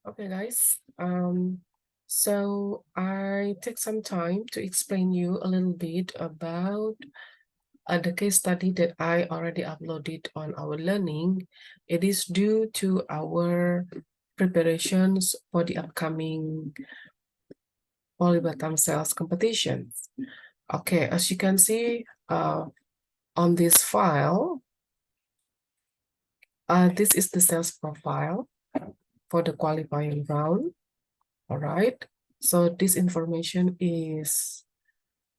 Okay, guys. So I take some time to explain you a little bit about the case study that I already uploaded on our learning. It is due to our preparations for the upcoming Polybatam sales competitions. Okay, as you can see on this file, this is the sales profile for the qualifying round. All right. So this information is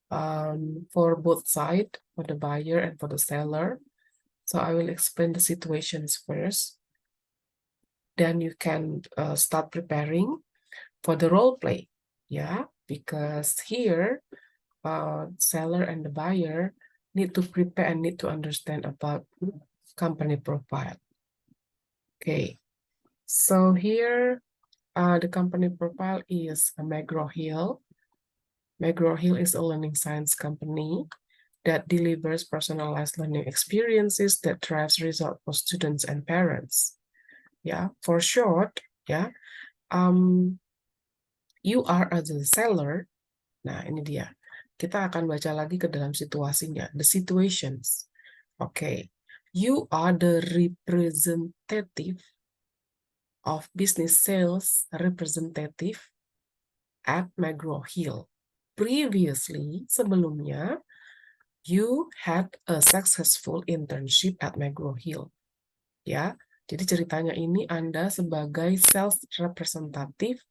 for both sides, for the buyer and for the seller. So I will explain the situations first. Then you can start preparing for the role play. Yeah, because here, seller and the buyer need to prepare and need to understand about company profile. Okay, so here the company profile is McGraw-Hill. McGraw-Hill is a learning science company that delivers personalized learning experiences that drives results for students and parents. Yeah, for short, yeah, you are as a seller. Nah, ini dia. Kita akan baca lagi ke dalam situasinya, the situations. Okay, you are the representative of business sales representative at McGraw-Hill. Previously, sebelumnya, you had a successful internship at McGraw-Hill. Ya, jadi ceritanya ini Anda sebagai sales representative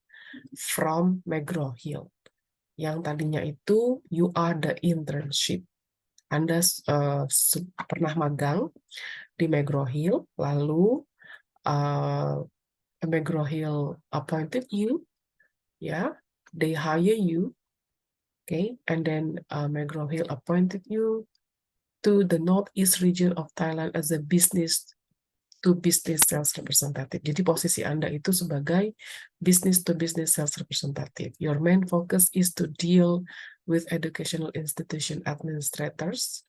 from McGraw-Hill. Yang tadinya itu you are the internship. Anda pernah magang di McGraw-Hill, lalu McGraw-Hill appointed you, ya, they hire you, okay, and then McGraw-Hill appointed you to the Northeast region of Thailand as a business to business sales representative. Jadi posisi Anda itu sebagai business to business sales representative. Your main focus is to deal with educational institution administrators.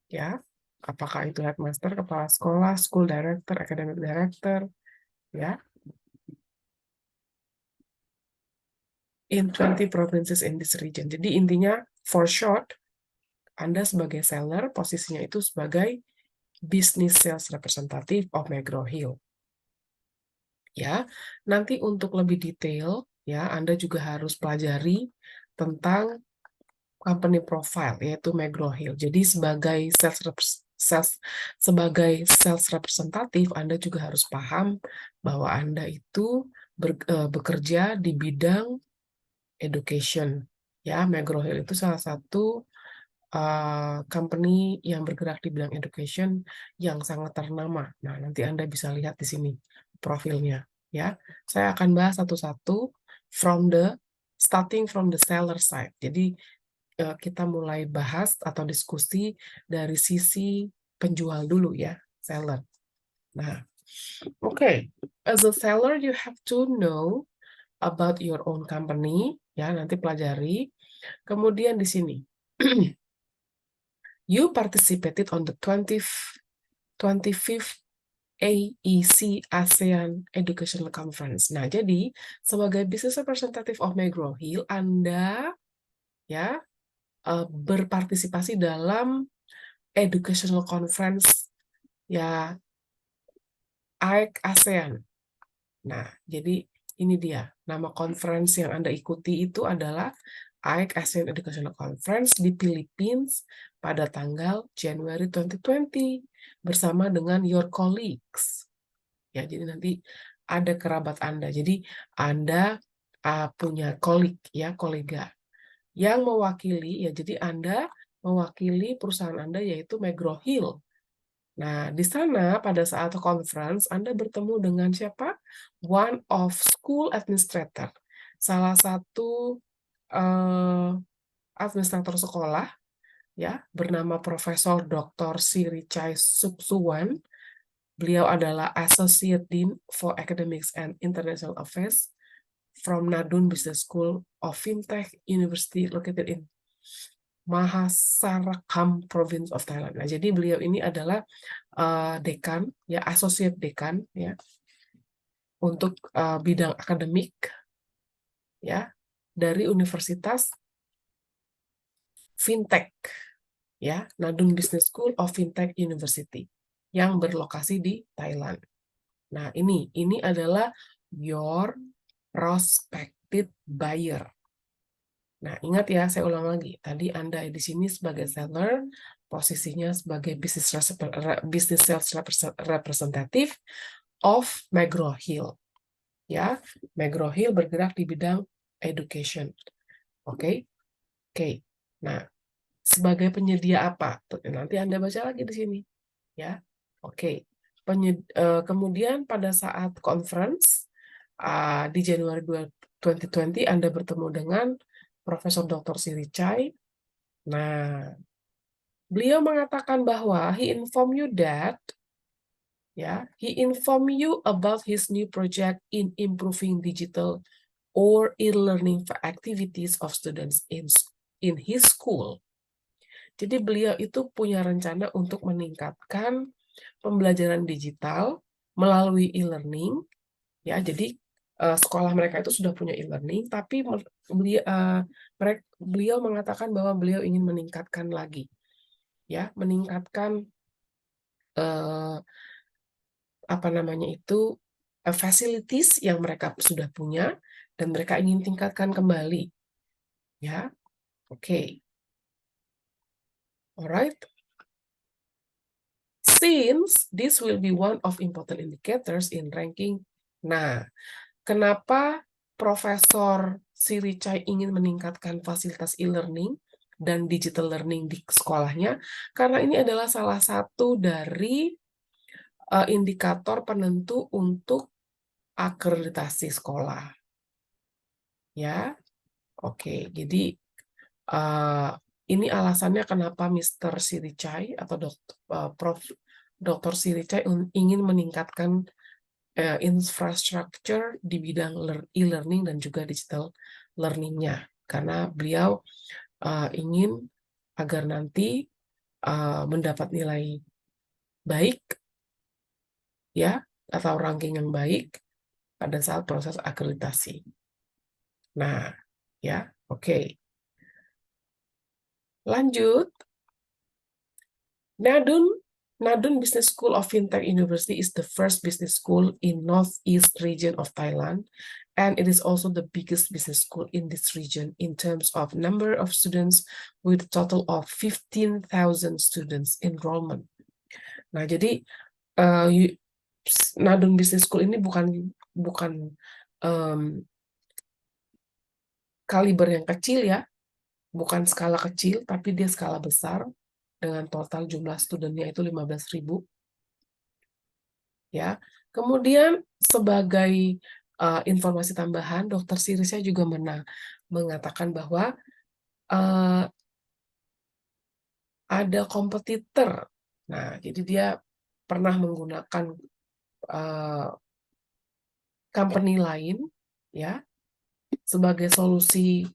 Ya, apakah itu headmaster, kepala sekolah, school director, academic director, ya. In 20 provinces in this region. Jadi intinya, for short, Anda sebagai seller, posisinya itu sebagai business sales representative of McGraw-Hill. Ya, nanti untuk lebih detail, ya, Anda juga harus pelajari tentang company profile, yaitu McGraw-Hill. Jadi sebagai sebagai sales representative, Anda juga harus paham bahwa Anda itu bekerja di bidang education. Ya, McGraw-Hill itu salah satu company yang bergerak di bidang education yang sangat ternama. Nah, nanti Anda bisa lihat di sini profilnya. Ya, saya akan bahas satu-satu starting from the seller side. Jadi kita mulai bahas atau diskusi dari sisi penjual dulu ya, seller. Nah, okay. As a seller, you have to know about your own company. Ya, nanti pelajari. Kemudian di sini. You participated on the 25th AEC ASEAN Educational Conference. Nah, jadi sebagai business representative of McGraw-Hill, Anda ya berpartisipasi dalam educational conference ya AEC ASEAN. Nah, jadi ini dia nama conference yang Anda ikuti itu adalah AEC ASEAN Educational Conference di Philippines pada tanggal Januari 2020 bersama dengan your colleagues. Ya, jadi nanti ada kerabat Anda. Jadi Anda punya kolega yang mewakili ya. Jadi Anda mewakili perusahaan Anda yaitu McGraw-Hill. Nah, di sana pada saat conference Anda bertemu dengan siapa? One of school administrator. Salah satu administrator sekolah ya, bernama Profesor Dr. Sirichai Subsuwan. Beliau adalah Associate Dean for Academics and International Affairs from Nadun Business School of Fintech University located in Mahasarakam Province of Thailand. Nah, jadi beliau ini adalah dekan, ya, associate dekan, ya, untuk bidang akademik, ya, dari Universitas Fintech, ya, Nadun Business School of Fintech University yang berlokasi di Thailand. Nah, ini adalah your prospective buyer. Nah, ingat ya, saya ulang lagi. Tadi Anda di sini sebagai seller, posisinya sebagai business sales representative of McGraw Hill. Ya, McGraw Hill bergerak di bidang education. Oke? Oke. Nah, sebagai penyedia apa? Nanti Anda baca lagi di sini. Ya. Oke. Kemudian pada saat conference di Januari 2020 Anda bertemu dengan Profesor Dr. Sirichai. Nah, beliau mengatakan bahwa he inform you about his new project in improving digital or e-learning activities of students in his school. Jadi beliau itu punya rencana untuk meningkatkan pembelajaran digital melalui e-learning, ya. Jadi sekolah mereka itu sudah punya e-learning, tapi beliau mengatakan bahwa beliau ingin meningkatkan lagi, ya, meningkatkan facilities yang mereka sudah punya dan mereka ingin tingkatkan kembali, ya. Oke. Alright. Since this will be one of important indicators in ranking. Nah, kenapa Profesor Sirichai ingin meningkatkan fasilitas e-learning dan digital learning di sekolahnya? Karena ini adalah salah satu dari indikator penentu untuk akreditasi sekolah. Ya, oke. Jadi ini alasannya kenapa Mr. Sirichai atau Prof. Dr. Sirichai ingin meningkatkan infrastruktur di bidang e-learning dan juga digital learning-nya, karena beliau ingin agar nanti mendapat nilai baik, ya, atau ranking yang baik pada saat proses akreditasi. Nah, ya, oke. Lanjut. Nadun Business School of Fintech University is the first business school in Northeast region of Thailand, and it is also the biggest business school in this region in terms of number of students, with a total of 15,000 students enrollment. Nah, jadi Nadun Business School ini bukan kaliber yang kecil, ya, bukan skala kecil, tapi dia skala besar dengan total jumlah studennya itu 15.000. Ya. Kemudian sebagai informasi tambahan, Dr. Sirichai juga mengatakan bahwa ada kompetitor. Nah, jadi dia pernah menggunakan company lain, ya, sebagai solusi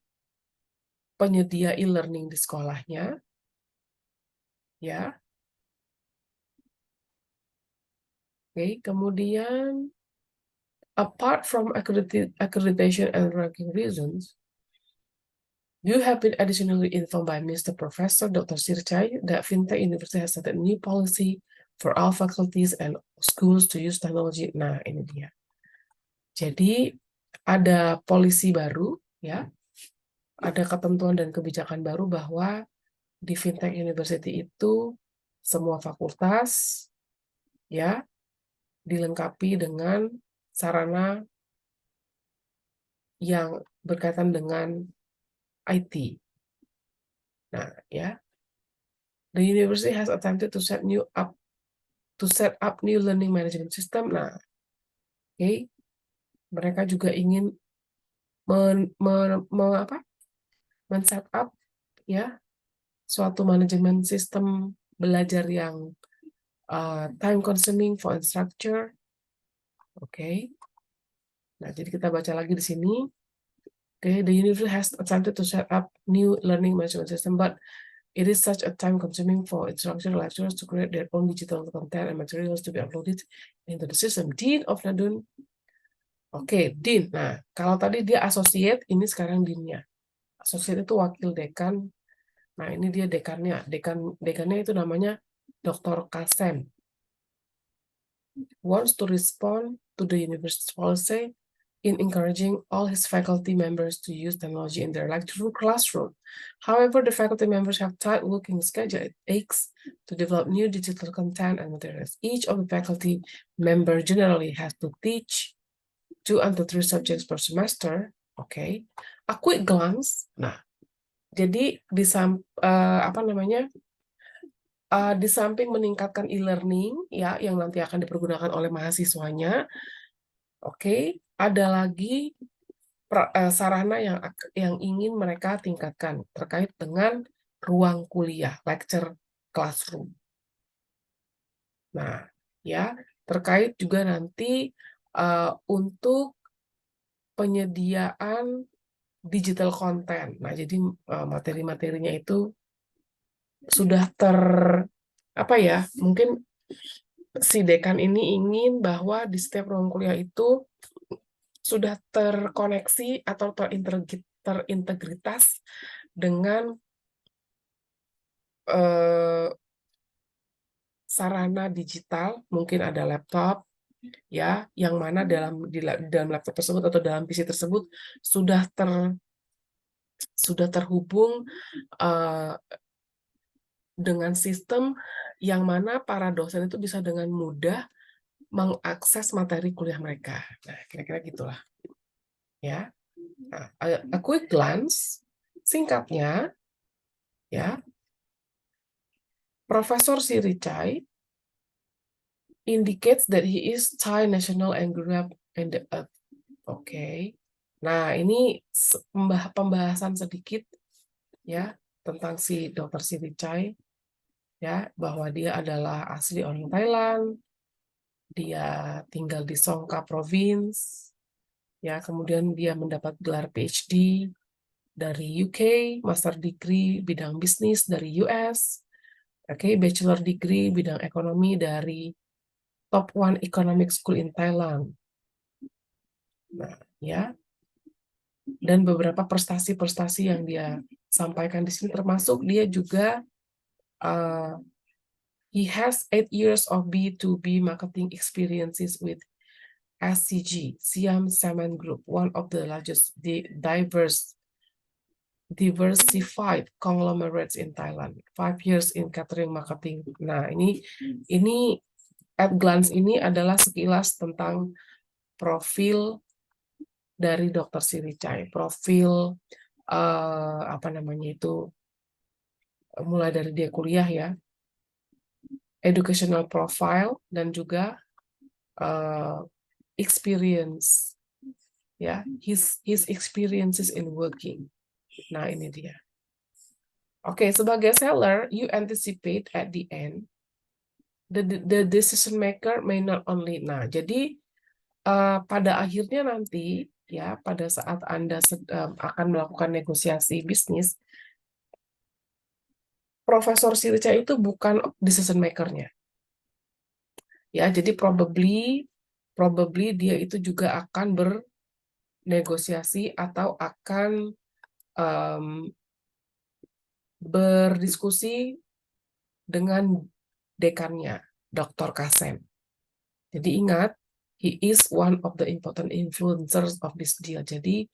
penyedia e-learning di sekolahnya, ya. Oke, kemudian apart from accreditation and ranking reasons, you have been additionally informed by Mr. Professor Dr. Sirichai that Fintech University has set a new policy for all faculties and schools to use technology. Nah, ini dia. Jadi ada polisi baru, ya, ada ketentuan dan kebijakan baru bahwa di Fintech University itu semua fakultas, ya, dilengkapi dengan sarana yang berkaitan dengan IT. Nah, ya, the university has attempted to set up new learning management system. Nah, okay, mereka juga ingin men-set up, ya, suatu manajemen sistem belajar yang time consuming for instructor. Oke. Nah, jadi kita baca lagi di sini. Okay, the university has attempted to set up new learning management system, but it is such a time-consuming for instructor lecturers to create their own digital content and materials to be uploaded into the system. Dean of Nadun Oke, Dean. Nah, kalau tadi dia associate, ini sekarang Dean-nya. Associate itu wakil dekan. Nah, ini dia dekannya. Dekannya itu namanya Dr. Kasem. Wants to respond to the university policy in encouraging all his faculty members to use technology in their lecture classroom. However, the faculty members have tight working schedule. It takes to develop new digital content and materials. Each of the faculty member generally has to teach 2 to 3 subjects per semester. Okay. A quick glance. Nah, jadi di samping meningkatkan e-learning ya yang nanti akan dipergunakan oleh mahasiswanya, oke, ada lagi sarana yang ingin mereka tingkatkan terkait dengan ruang kuliah, lecture classroom. Nah, ya, terkait juga nanti untuk penyediaan digital content. Nah, jadi materi-materinya itu sudah mungkin si dekan ini ingin bahwa di setiap ruang kuliah itu sudah terkoneksi atau terintegritas dengan sarana digital, mungkin ada laptop, ya, yang mana di dalam laptop tersebut atau dalam PC tersebut sudah terhubung dengan sistem yang mana para dosen itu bisa dengan mudah mengakses materi kuliah mereka. Nah, kira-kira gitulah. Ya. Nah, a quick glance, singkatnya, ya, Profesor Sirichai indicates that he is Thai national and grew up in the earth. Oke. Nah, ini pembahasan sedikit ya tentang si Dr. Sirichai ya, bahwa dia adalah asli orang Thailand, dia tinggal di Songkla Province, ya, kemudian dia mendapat gelar PhD dari UK, Master Degree bidang bisnis dari US, Bachelor Degree bidang ekonomi dari Top One Economic School in Thailand. Nah, ya, dan beberapa prestasi-prestasi yang dia sampaikan di sini termasuk dia juga he has 8 years of B2B marketing experiences with SCG, Siam Cement Group, one of the largest diversified conglomerates in Thailand. 5 years in catering marketing. Nah, ini at glance ini adalah sekilas tentang profil dari Dr. Sirichai. Profil mulai dari dia kuliah ya, educational profile dan juga experience ya, his experiences in working. Nah, ini dia. Oke, sebagai seller, you anticipate at the end the decision maker may not only. Nah, jadi pada akhirnya nanti ya, pada saat Anda akan melakukan negosiasi bisnis, Profesor Sirichai itu bukan decision maker-nya. Ya, jadi probably dia itu juga akan bernegosiasi atau akan berdiskusi dengan dekannya, Dr. Kasem. Jadi ingat, he is one of the important influencers of this deal. Jadi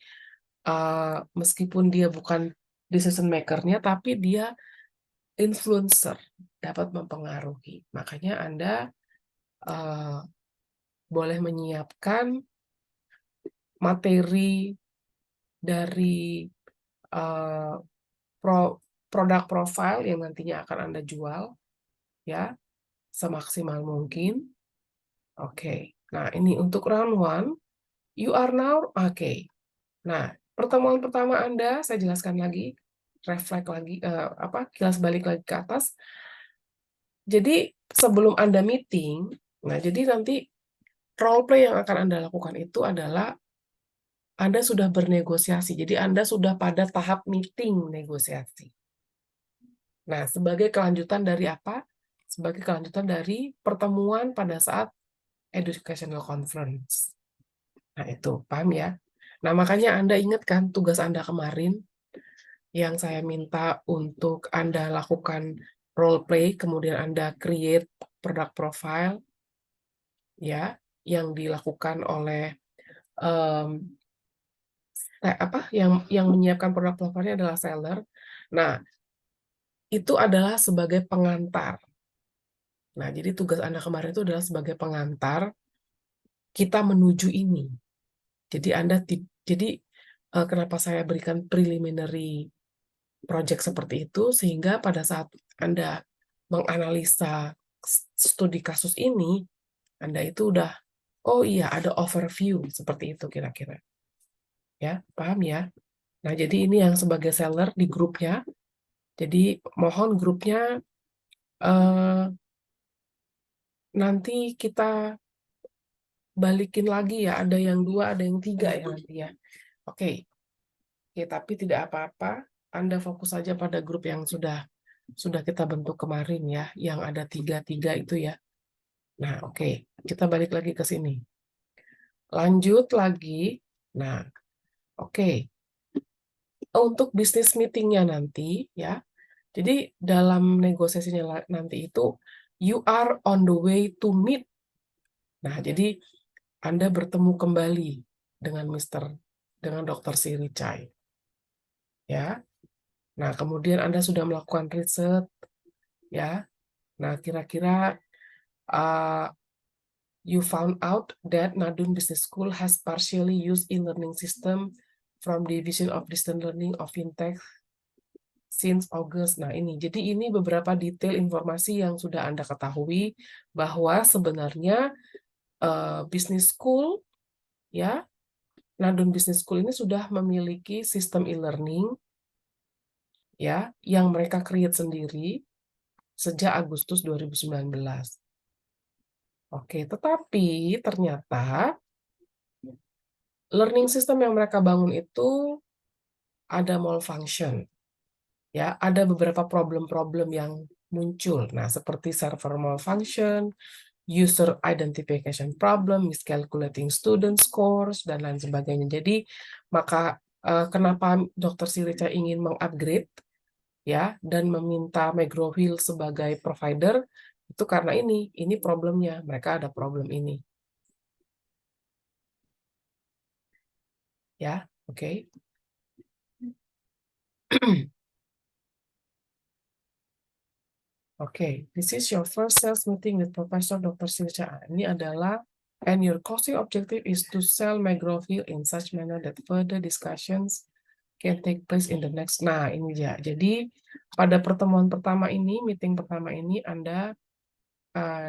meskipun dia bukan decision maker-nya, tapi dia influencer, dapat mempengaruhi. Makanya Anda boleh menyiapkan materi dari produk profile yang nantinya akan Anda jual, ya, semaksimal mungkin. Oke. Nah, ini untuk round one. You are now, oke. Nah, pertemuan pertama Anda, saya jelaskan lagi, reflect lagi, kilas balik lagi ke atas. Jadi, sebelum Anda meeting, nah, jadi nanti role play yang akan Anda lakukan itu adalah Anda sudah bernegosiasi. Jadi, Anda sudah pada tahap meeting negosiasi. Nah, sebagai kelanjutan dari apa? Sebagai kelanjutan dari pertemuan pada saat educational conference. Nah, itu paham ya? Nah, makanya Anda ingat kan tugas Anda kemarin yang saya minta untuk Anda lakukan role play, kemudian Anda create product profile, ya, yang dilakukan oleh em, yang menyiapkan produk profile adalah seller. Nah, itu adalah sebagai pengantar. Nah, jadi tugas Anda kemarin itu adalah sebagai pengantar kita menuju ini. Jadi kenapa saya berikan preliminary project seperti itu, sehingga pada saat Anda menganalisa studi kasus ini, Anda itu udah, oh iya, ada overview seperti itu kira-kira. Ya, paham ya? Nah, jadi ini yang sebagai seller di grupnya. Jadi mohon grupnya nanti kita balikin lagi ya, ada yang 2, ada yang 3 ya nanti ya. Oke. Oke, tapi tidak apa-apa. Anda fokus saja pada grup yang sudah kita bentuk kemarin ya, yang ada 3-3 itu ya. Nah, oke. Kita balik lagi ke sini. Lanjut lagi. Nah, oke. Untuk bisnis meetingnya nanti ya. Jadi dalam negosiasinya nanti itu you are on the way to meet. Nah, jadi Anda bertemu kembali dengan Dr. Sirichai. Ya. Nah, kemudian Anda sudah melakukan riset ya. Nah, kira-kira you found out that Nadun Business School has partially used e-learning system from Division of Distance Learning of Fintech since August. Nah, jadi ini beberapa detail informasi yang sudah Anda ketahui bahwa sebenarnya Business School ya, Nadun Business School ini sudah memiliki sistem e-learning ya yang mereka create sendiri sejak Agustus 2019. Oke, tetapi ternyata learning system yang mereka bangun itu ada malfunction. Ya, ada beberapa problem-problem yang muncul. Nah, seperti server malfunction, user identification problem, miscalculating student scores, dan lain sebagainya. Jadi, maka kenapa Dr. Siricha ingin mengupgrade ya dan meminta McGraw-Hill sebagai provider itu karena ini problemnya, mereka ada problem ini. Ya, oke. Oke, this is your first sales meeting with Professor Dr. Siricha. Ini adalah, and your closing objective is to sell McGraw-Hill in such manner that further discussions can take place in the next. Nah, ini ya. Jadi, pada pertemuan pertama ini, meeting pertama ini, Anda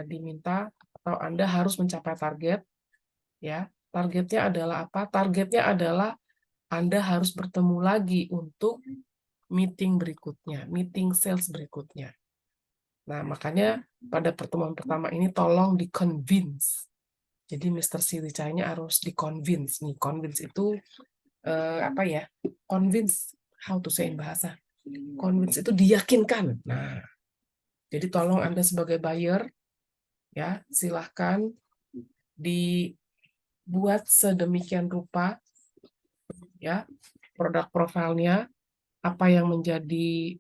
diminta atau Anda harus mencapai target. Ya, targetnya adalah apa? Targetnya adalah Anda harus bertemu lagi untuk meeting berikutnya, meeting sales berikutnya. Nah, makanya pada pertemuan pertama ini tolong di-convince. Jadi Mr. Sirichai-nya harus di-convince. Nih, convince itu apa ya? Convince, how to say in bahasa. Convince itu diyakinkan. Nah, jadi tolong Anda sebagai buyer, ya, silahkan dibuat sedemikian rupa, ya, produk profilnya, apa yang menjadi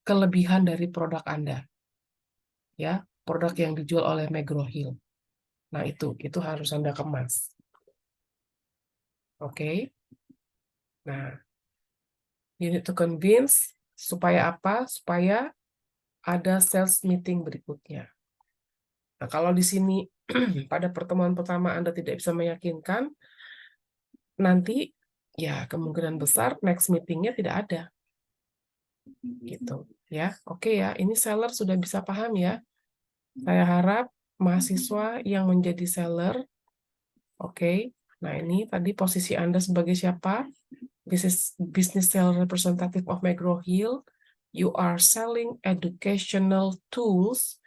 kelebihan dari produk Anda. Ya, produk yang dijual oleh McGraw-Hill. Nah, itu harus Anda kemas. Oke. Nah, you need to convince supaya apa? Supaya ada sales meeting berikutnya. Nah, kalau di sini pada pertemuan pertama Anda tidak bisa meyakinkan, nanti ya kemungkinan besar next meetingnya tidak ada. Gitu ya. Oke ya, ini seller sudah bisa paham ya. Saya harap mahasiswa yang menjadi seller, oke. Nah, ini tadi posisi Anda sebagai siapa? Business sales representative of McGraw-Hill. You are selling educational tools,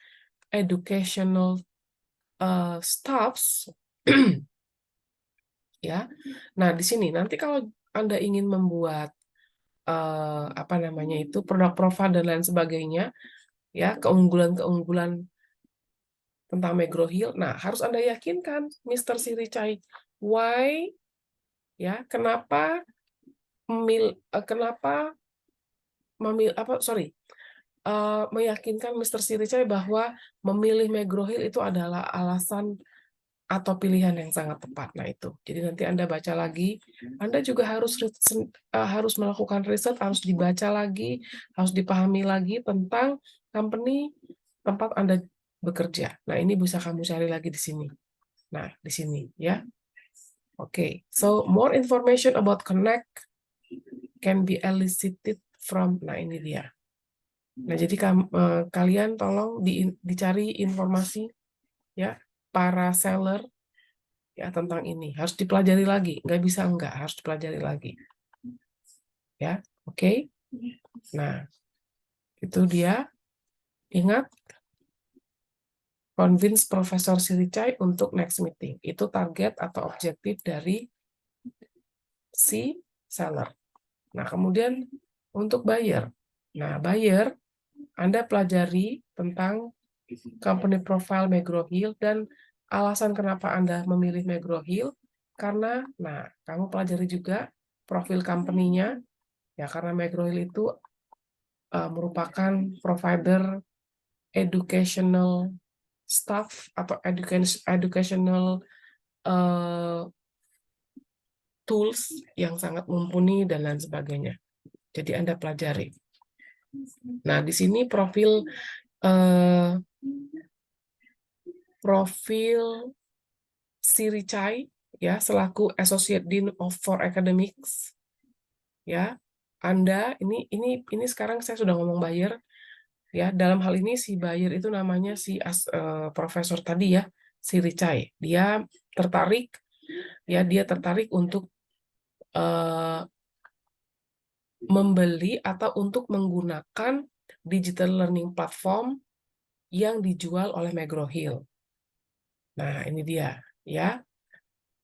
educational stuffs, ya. Nah, di sini nanti kalau Anda ingin membuat apa namanya itu produk profile dan lain sebagainya, ya keunggulan-keunggulan tentang McGraw-Hill. Nah, harus Anda yakinkan, Mr. Sirichai, why, ya, kenapa meyakinkan Mr. Sirichai bahwa memilih McGraw-Hill itu adalah alasan atau pilihan yang sangat tepat. Nah, itu. Jadi nanti Anda baca lagi. Anda juga harus melakukan riset, harus dibaca lagi, harus dipahami lagi tentang company tempat Anda bekerja. Nah, ini bisa kamu cari lagi di sini. Nah, di sini ya. Oke. So, more information about Connect can be elicited from, nah ini dia. Nah, jadi kalian tolong dicari informasi ya, para seller ya tentang ini. Harus dipelajari lagi, nggak bisa enggak, harus dipelajari lagi. Ya, oke. Nah, itu dia. Ingat, convince Profesor Sirichai untuk next meeting. Itu target atau objektif dari si seller. Nah, kemudian untuk buyer. Nah, buyer, Anda pelajari tentang company profile McGraw-Hill dan alasan kenapa Anda memilih McGraw-Hill karena, nah, kamu pelajari juga profil company-nya, ya karena McGraw-Hill itu merupakan provider educational staff atau educational tools yang sangat mumpuni dan lain sebagainya. Jadi Anda pelajari. Nah, di sini profil Sirichai ya selaku Associate Dean for Academics ya. Anda ini sekarang saya sudah ngomong buyer ya. Dalam hal ini si buyer itu namanya si profesor tadi ya, Sirichai. Dia tertarik untuk membeli atau untuk menggunakan digital learning platform yang dijual oleh McGraw-Hill. Nah, ini dia, ya.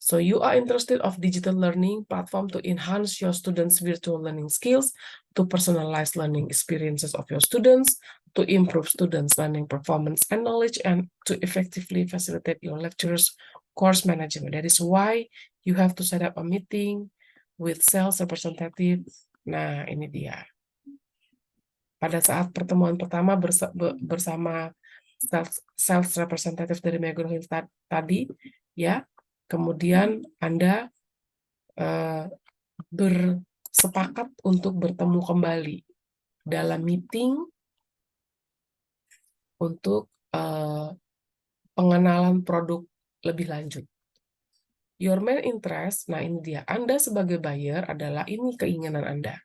So you are interested of digital learning platform to enhance your students' virtual learning skills, to personalize learning experiences of your students, to improve students' learning performance and knowledge, and to effectively facilitate your lecturers' course management. That is why you have to set up a meeting with sales representative. Nah, ini dia. Pada saat pertemuan pertama bersama sales representative dari McGraw-Hill tadi, ya, kemudian Anda bersepakat untuk bertemu kembali dalam meeting untuk pengenalan produk lebih lanjut. Your main interest, nah ini dia, Anda sebagai buyer adalah ini keinginan Anda.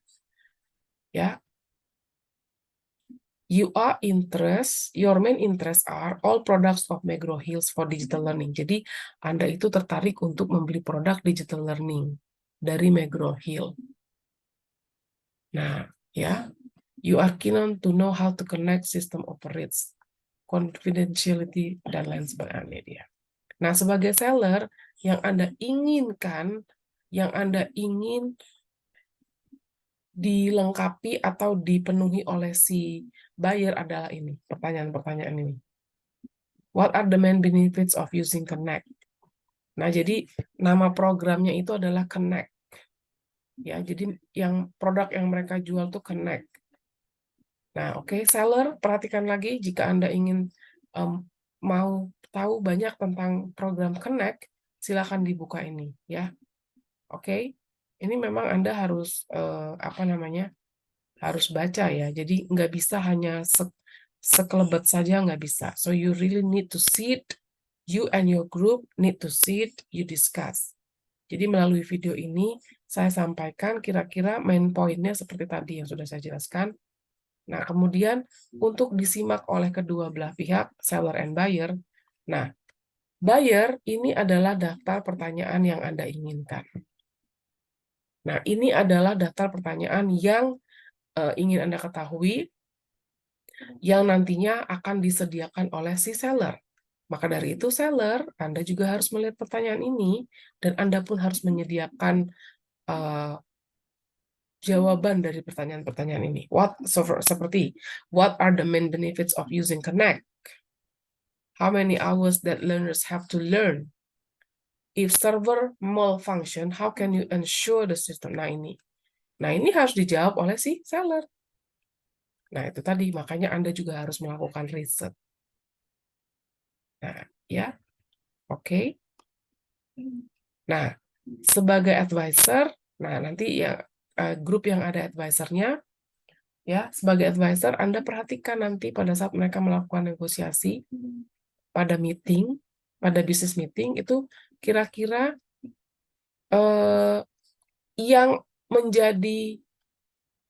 Ya, your main interest are all products of McGraw-Hill for digital learning. Jadi, Anda itu tertarik untuk membeli produk digital learning dari McGraw-Hill. Nah, ya, you are keen on to know how to connect system operates, confidentiality, dan lain sebagainya. Nah, sebagai seller, yang Anda inginkan, yang Anda ingin dilengkapi atau dipenuhi oleh si buyer adalah ini, pertanyaan-pertanyaan ini. What are the main benefits of using Connect? Nah, jadi nama programnya itu adalah Connect. Ya, jadi yang produk yang mereka jual tuh Connect. Nah, oke, seller, perhatikan lagi jika Anda ingin mau tahu banyak tentang program Connect, silakan dibuka ini, ya. Oke. Ini memang Anda harus harus baca ya. Jadi nggak bisa hanya sekelebat saja, nggak bisa. So you really need to sit, you and your group need to sit, you discuss. Jadi melalui video ini saya sampaikan kira-kira main poinnya seperti tadi yang sudah saya jelaskan. Nah, kemudian untuk disimak oleh kedua belah pihak, seller and buyer. Nah, buyer ini adalah daftar pertanyaan yang Anda inginkan. Nah, ini adalah daftar pertanyaan yang ingin Anda ketahui, yang nantinya akan disediakan oleh si seller. Maka dari itu seller, Anda juga harus melihat pertanyaan ini, dan Anda pun harus menyediakan jawaban dari pertanyaan-pertanyaan ini. Seperti, what are the main benefits of using Connect? how many hours that learners have to learn. If server malfunction, how can you ensure the system? Nah ini harus dijawab oleh si seller. Nah itu tadi, makanya Anda juga harus melakukan riset. Nah ya, oke. Nah sebagai advisor, nah nanti ya grup yang ada advisornya, ya sebagai advisor Anda perhatikan nanti pada saat mereka melakukan negosiasi pada meeting, pada business meeting itu kira-kira yang menjadi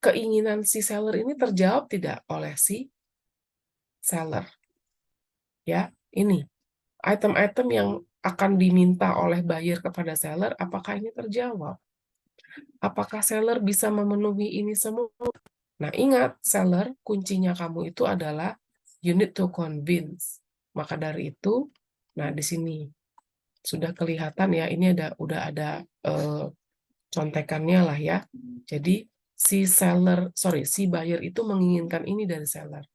keinginan si seller ini terjawab tidak oleh si seller. Ya, ini item-item yang akan diminta oleh buyer kepada seller, apakah ini terjawab? Apakah seller bisa memenuhi ini semua? Nah, ingat, seller, kuncinya kamu itu adalah you need to convince. Maka dari itu, nah di sini sudah kelihatan ya, ini udah ada contekannya lah ya. Jadi si buyer itu menginginkan ini dari seller.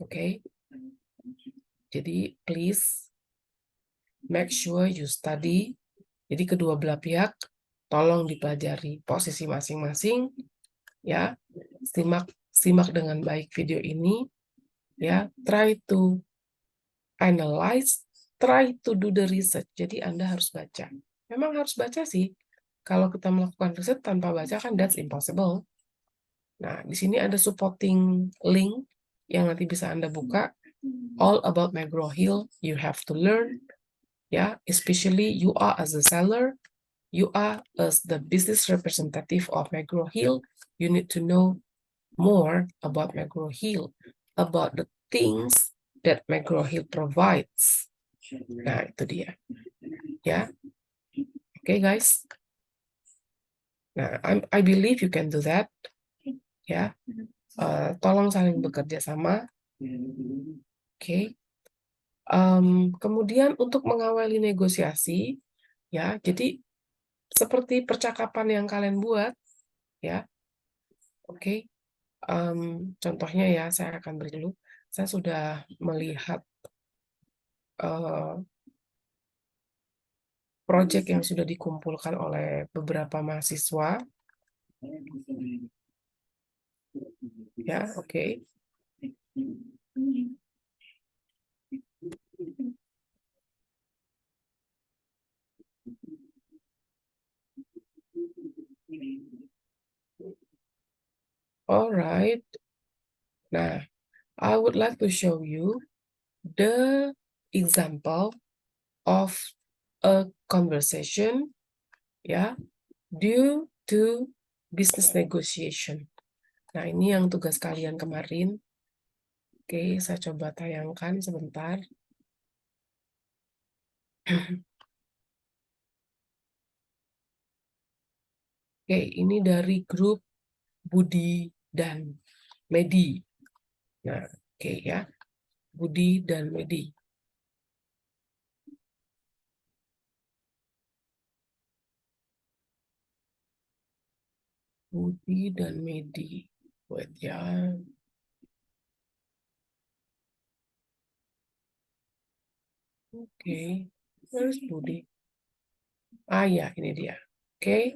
Oke. Jadi please make sure you study. Jadi kedua belah pihak tolong dipelajari posisi masing-masing ya. Simak dengan baik video ini ya. Try to analyze, try to do the research. Jadi Anda harus baca. Memang harus baca sih. Kalau kita melakukan riset tanpa baca kan that's impossible. Nah, di sini ada supporting link yang nanti bisa Anda buka. All about McGraw-Hill, you have to learn. Ya, especially you are as a seller, you are as the business representative of McGraw-Hill, you need to know more about McGraw-Hill, about the things that McGraw-Hill provides. Nah, itu dia. Ya. Oke, guys. Nah, I believe you can do that. Ya. Tolong saling bekerja sama. Oke. Kemudian untuk mengawali negosiasi, ya, jadi seperti percakapan yang kalian buat, ya, oke. Contohnya ya, saya akan beri dulu. Saya sudah melihat proyek yang sudah dikumpulkan oleh beberapa mahasiswa, ya, oke. Alright. Nah, I would like to show you the example of a conversation, ya, due to business negotiation. Nah, ini yang tugas kalian kemarin. Oke, saya coba tayangkan sebentar. Oke, ini dari grup Budi dan Medi. Nah, oke ya. Budi dan Medi. Budi dan Medi. Wait ya. Oke. Where's Budi? Ah ya, ini dia. Oke.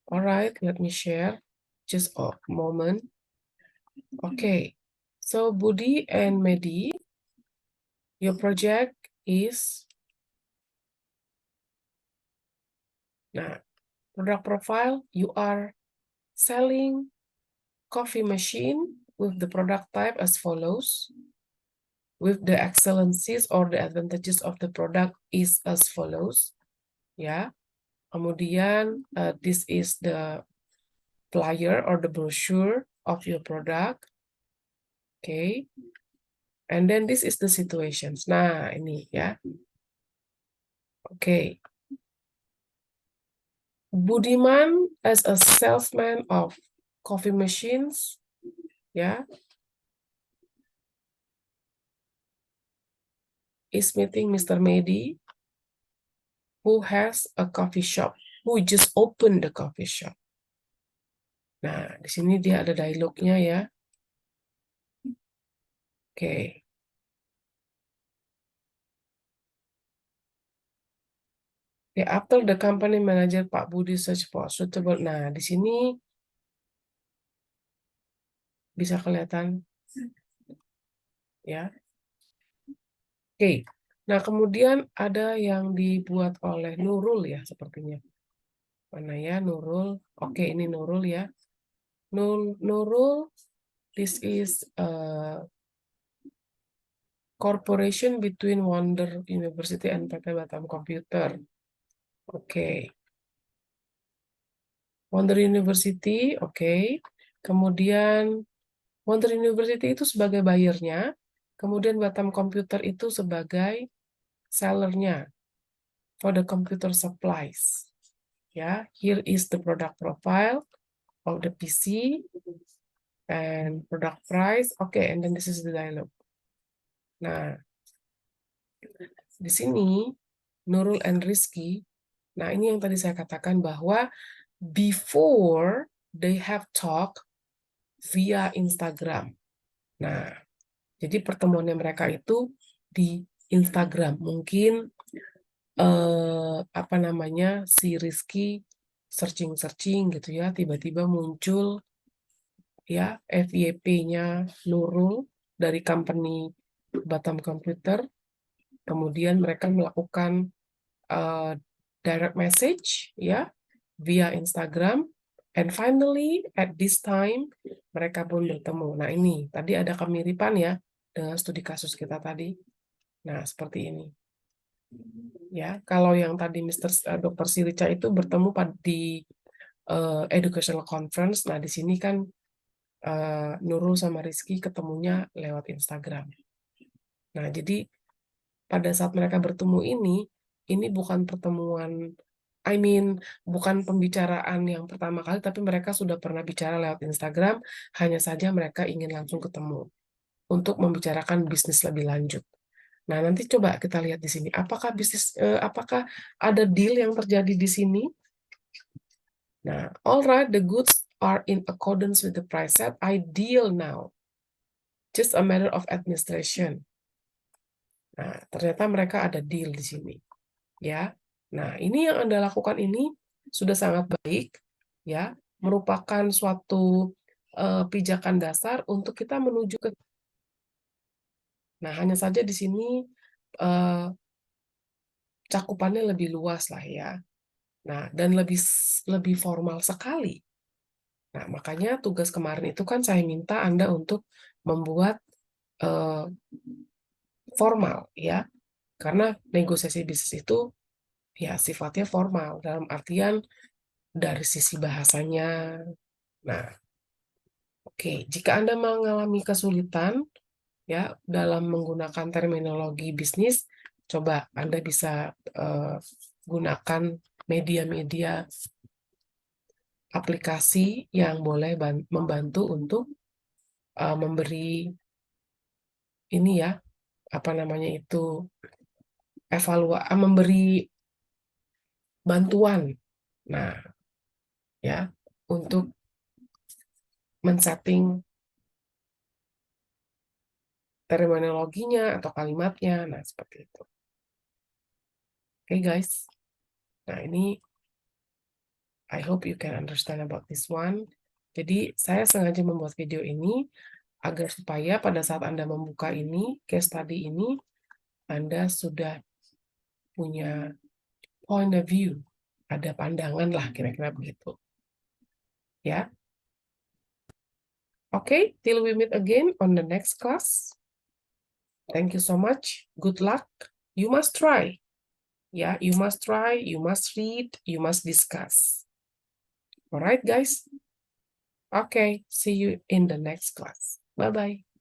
Alright, let me share. Just a moment. Okay. So Budi and Medi, your project is product profile. You are selling coffee machine with the product type as follows. With the excellencies or the advantages of the product is as follows. Ya. Kemudian this is the flyer or the brochure of your product. Okay. And then this is the situations. Nah, ini ya. Okay. Budiman as a salesman of coffee machines, ya, is meeting Mr. Medi, who has a coffee shop, who just opened the coffee shop. Nah, di sini dia ada dialognya ya. Oke. After the company manager Pak Budi search for suitable. Nah, di sini bisa kelihatan ya. Oke. Nah, kemudian ada yang dibuat oleh Nurul ya sepertinya. Mana ya Nurul? Oke, ini Nurul ya. Nurul, this is cooperation between Wonder University and PT Batam Computer. Oke. Wonder University, oke. Kemudian Wonder University itu sebagai buyernya, kemudian Batam Computer itu sebagai sellernya for the computer supplies. Ya, here is the product profile of the PC and product price. Okay, and then this is the dialog. Nah, di sini Nurul and Rizky. Nah, ini yang tadi saya katakan bahwa before they have talk via Instagram. Nah, jadi pertemuannya mereka itu di Instagram. Mungkin apa namanya si Rizky searching gitu ya, tiba-tiba muncul ya FYP-nya Nurul dari company Batam Computer. Kemudian mereka melakukan direct message ya via Instagram, and finally at this time mereka pun bertemu. Nah, ini tadi ada kemiripan ya dengan studi kasus kita tadi. Nah, seperti ini. Ya, kalau yang tadi Dr. Sirica itu bertemu di educational conference. Nah, di sini kan Nurul sama Rizky ketemunya lewat Instagram. Nah, jadi pada saat mereka bertemu ini bukan pertemuan, bukan pembicaraan yang pertama kali, tapi mereka sudah pernah bicara lewat Instagram, hanya saja mereka ingin langsung ketemu untuk membicarakan bisnis lebih lanjut. Nah, nanti coba kita lihat di sini, apakah ada deal yang terjadi di sini? Nah, alright, the goods are in accordance with the price set. Ideal now. Just a matter of administration. Nah, ternyata mereka ada deal di sini. Ya. Nah, ini yang Anda lakukan ini sudah sangat baik, ya, merupakan suatu pijakan dasar untuk kita menuju ke. Nah, hanya saja di sini cakupannya lebih luas lah ya. Nah, dan lebih formal sekali. Nah, makanya tugas kemarin itu kan saya minta Anda untuk membuat formal ya. Karena negosiasi bisnis itu ya sifatnya formal dalam artian dari sisi bahasanya. Nah, oke, jika Anda mengalami kesulitan ya dalam menggunakan terminologi bisnis, coba Anda bisa gunakan media-media aplikasi yang boleh membantu untuk memberi ini ya, apa namanya itu, memberi bantuan. Nah, ya, untuk men-setting terminologinya atau kalimatnya. Nah, seperti itu. Oke, guys. Nah, ini I hope you can understand about this one. Jadi, saya sengaja membuat video ini agar supaya pada saat Anda membuka ini, case study ini, Anda sudah punya point of view. Ada pandangan lah, kira-kira begitu. Ya. Okay, till we meet again on the next class. Thank you so much. Good luck. You must try. Yeah, you must try, you must read, you must discuss. All right, guys? Okay, see you in the next class. Bye-bye.